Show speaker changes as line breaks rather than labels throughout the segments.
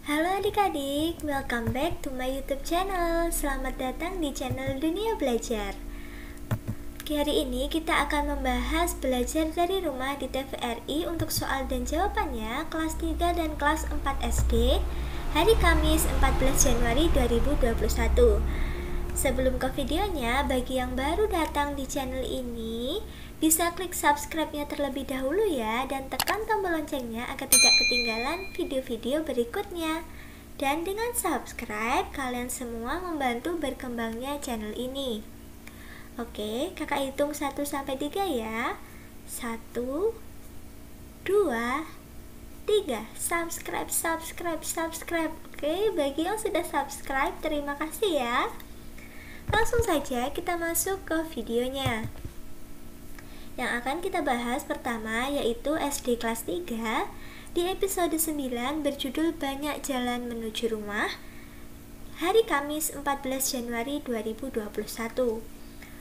Halo adik-adik, welcome back to my YouTube channel. Selamat datang di channel Dunia Belajar. Hari ini kita akan membahas belajar dari rumah di TVRI untuk soal dan jawabannya kelas 3 dan kelas 4 SD hari Kamis 14 Januari 2021. Sebelum ke videonya, bagi yang baru datang di channel ini, bisa klik subscribe-nya terlebih dahulu ya, dan tekan tombol loncengnya agar tidak ketinggalan video-video berikutnya. Dan dengan subscribe, kalian semua membantu berkembangnya channel ini. Oke, kakak hitung 1-3 ya. 1, 2, 3. Subscribe. Oke, bagi yang sudah subscribe, terima kasih ya. Langsung saja kita masuk ke videonya. Yang akan kita bahas pertama yaitu SD kelas 3 di episode 9 berjudul Banyak Jalan Menuju Rumah hari Kamis 14 Januari 2021.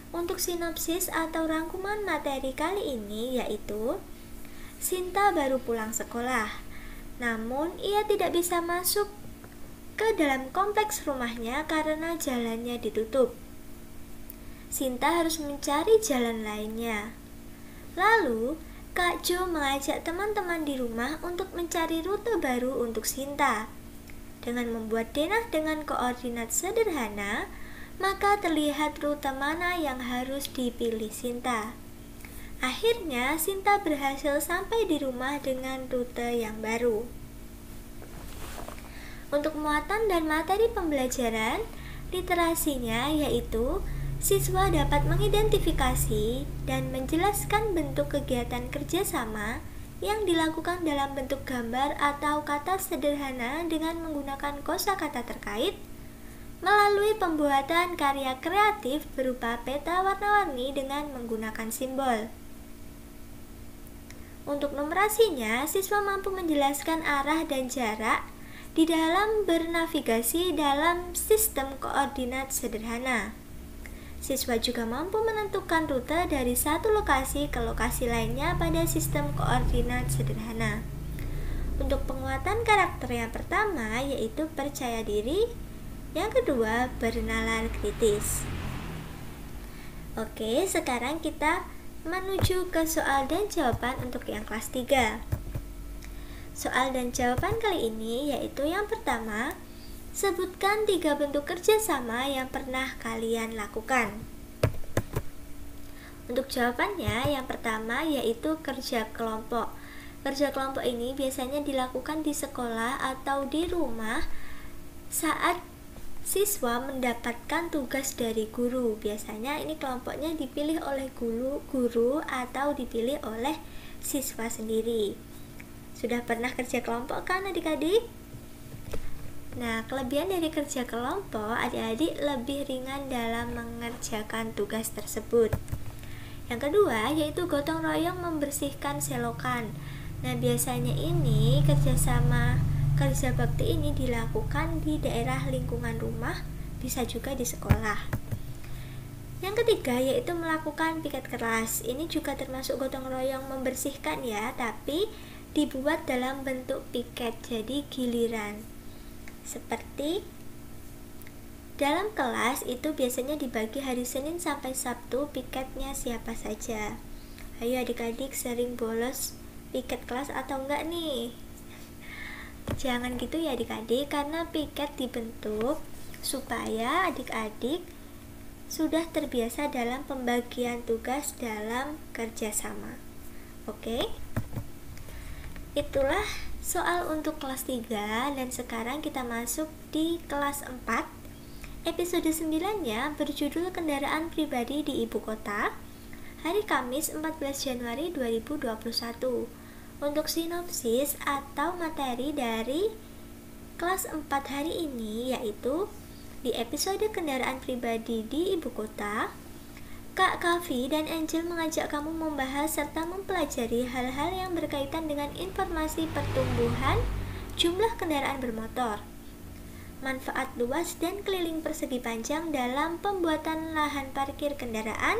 Untuk sinopsis atau rangkuman materi kali ini yaitu Sinta baru pulang sekolah, namun ia tidak bisa masuk ke dalam kompleks rumahnya karena jalannya ditutup. Sinta harus mencari jalan lainnya. Lalu, Kak Jo mengajak teman-teman di rumah untuk mencari rute baru untuk Sinta. Dengan membuat denah dengan koordinat sederhana, maka terlihat rute mana yang harus dipilih Sinta. Akhirnya, Sinta berhasil sampai di rumah dengan rute yang baru. Untuk muatan dan materi pembelajaran, literasinya yaitu siswa dapat mengidentifikasi dan menjelaskan bentuk kegiatan kerjasama yang dilakukan dalam bentuk gambar atau kata sederhana dengan menggunakan kosakata terkait melalui pembuatan karya kreatif berupa peta warna-warni dengan menggunakan simbol. Untuk numerasinya, siswa mampu menjelaskan arah dan jarak di dalam bernavigasi dalam sistem koordinat sederhana. Siswa juga mampu menentukan rute dari satu lokasi ke lokasi lainnya pada sistem koordinat sederhana. Untuk penguatan karakter yang pertama yaitu percaya diri, yang kedua bernalar kritis. Oke, sekarang kita menuju ke soal dan jawaban untuk yang kelas 3. Soal dan jawaban kali ini yaitu yang pertama, sebutkan 3 bentuk kerjasama yang pernah kalian lakukan. Untuk jawabannya, yang pertama yaitu kerja kelompok. Kerja kelompok ini biasanya dilakukan di sekolah atau di rumah saat siswa mendapatkan tugas dari guru. Biasanya ini kelompoknya dipilih oleh guru atau dipilih oleh siswa sendiri. Sudah pernah kerja kelompok kan adik-adik? Nah, kelebihan dari kerja kelompok, adik-adik lebih ringan dalam mengerjakan tugas tersebut. Yang kedua, yaitu gotong royong membersihkan selokan. Nah, biasanya ini kerja bakti ini dilakukan di daerah lingkungan rumah, bisa juga di sekolah. Yang ketiga, yaitu melakukan piket kelas. Ini juga termasuk gotong royong membersihkan ya, tapi dibuat dalam bentuk piket, jadi giliran. Seperti dalam kelas itu biasanya dibagi hari Senin sampai Sabtu, piketnya siapa saja. Ayo adik-adik sering bolos piket kelas atau enggak nih? Jangan gitu ya adik-adik, karena piket dibentuk supaya adik-adik sudah terbiasa dalam pembagian tugas dalam kerjasama. Oke? Itulah soal untuk kelas 3 dan sekarang kita masuk di kelas 4. Episode 9-nya berjudul Kendaraan Pribadi di Ibu Kota hari Kamis 14 Januari 2021. Untuk sinopsis atau materi dari kelas 4 hari ini yaitu di episode Kendaraan Pribadi di Ibu Kota, Kak Kavi dan Angel mengajak kamu membahas serta mempelajari hal-hal yang berkaitan dengan informasi pertumbuhan jumlah kendaraan bermotor, manfaat luas dan keliling persegi panjang dalam pembuatan lahan parkir kendaraan,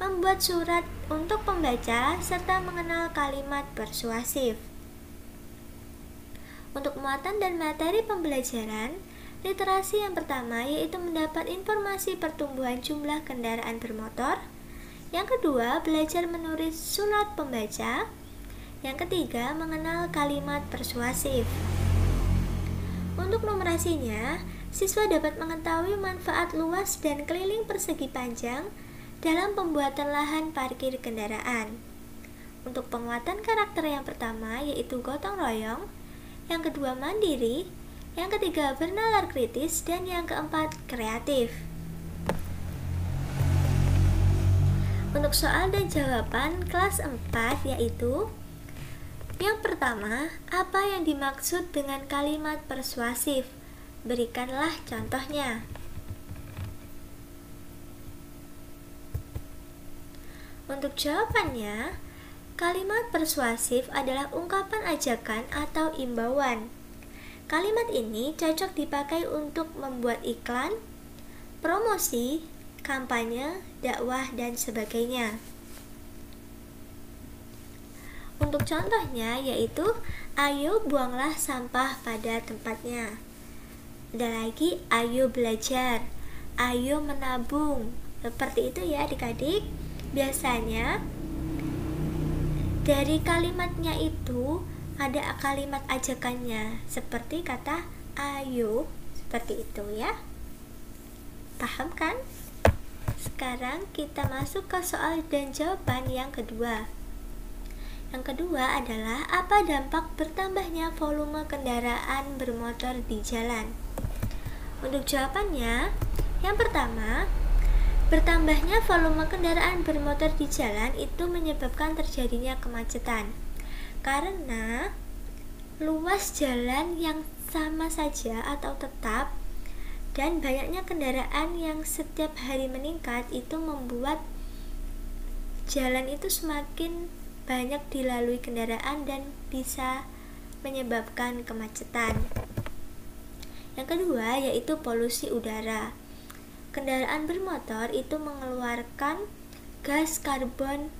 membuat surat untuk pembaca, serta mengenal kalimat persuasif. Untuk muatan dan materi pembelajaran, literasi yang pertama yaitu mendapat informasi pertumbuhan jumlah kendaraan bermotor. Yang kedua, belajar menulis surat pembaca. Yang ketiga, mengenal kalimat persuasif. Untuk numerasinya, siswa dapat mengetahui manfaat luas dan keliling persegi panjang dalam pembuatan lahan parkir kendaraan. Untuk penguatan karakter yang pertama yaitu gotong royong, yang kedua mandiri, yang ketiga bernalar kritis, dan yang keempat kreatif. Untuk soal dan jawaban kelas 4 yaitu yang pertama, apa yang dimaksud dengan kalimat persuasif? Berikanlah contohnya. Untuk jawabannya, kalimat persuasif adalah ungkapan ajakan atau imbauan. Kalimat ini cocok dipakai untuk membuat iklan, promosi, kampanye, dakwah, dan sebagainya. Untuk contohnya yaitu, ayo buanglah sampah pada tempatnya. Ada lagi, ayo belajar, ayo menabung. Seperti itu ya adik-adik. Biasanya dari kalimatnya itu ada kalimat ajakannya, seperti kata ayo, seperti itu ya. Paham kan? Sekarang kita masuk ke soal dan jawaban yang kedua. Yang kedua adalah apa dampak bertambahnya volume kendaraan bermotor di jalan? Untuk jawabannya, yang pertama, bertambahnya volume kendaraan bermotor di jalan itu menyebabkan terjadinya kemacetan. Karena luas jalan yang sama saja atau tetap dan banyaknya kendaraan yang setiap hari meningkat itu membuat jalan itu semakin banyak dilalui kendaraan dan bisa menyebabkan kemacetan. Yang kedua yaitu polusi udara. Kendaraan bermotor itu mengeluarkan gas karbon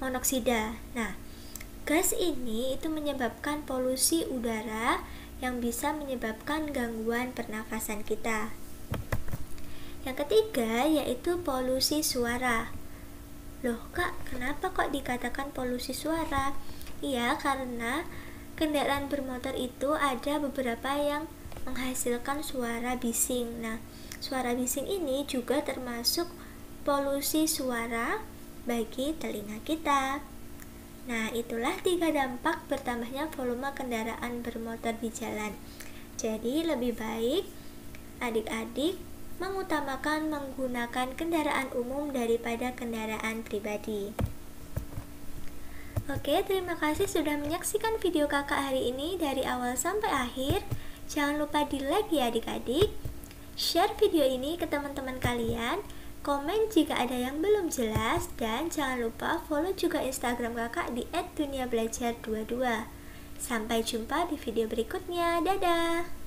monoksida. Nah, gas ini itu menyebabkan polusi udara yang bisa menyebabkan gangguan pernafasan kita. Yang ketiga yaitu polusi suara. Loh kak, kenapa kok dikatakan polusi suara? Iya, karena kendaraan bermotor itu ada beberapa yang menghasilkan suara bising. Nah, suara bising ini juga termasuk polusi suara bagi telinga kita. Nah, itulah 3 dampak bertambahnya volume kendaraan bermotor di jalan. Jadi, lebih baik adik-adik mengutamakan menggunakan kendaraan umum daripada kendaraan pribadi. Oke, terima kasih sudah menyaksikan video kakak hari ini dari awal sampai akhir. Jangan lupa di like ya adik-adik. Share video ini ke teman-teman kalian, komen jika ada yang belum jelas, dan jangan lupa follow juga Instagram kakak di @duniabelajar22. Sampai jumpa di video berikutnya. Dadah!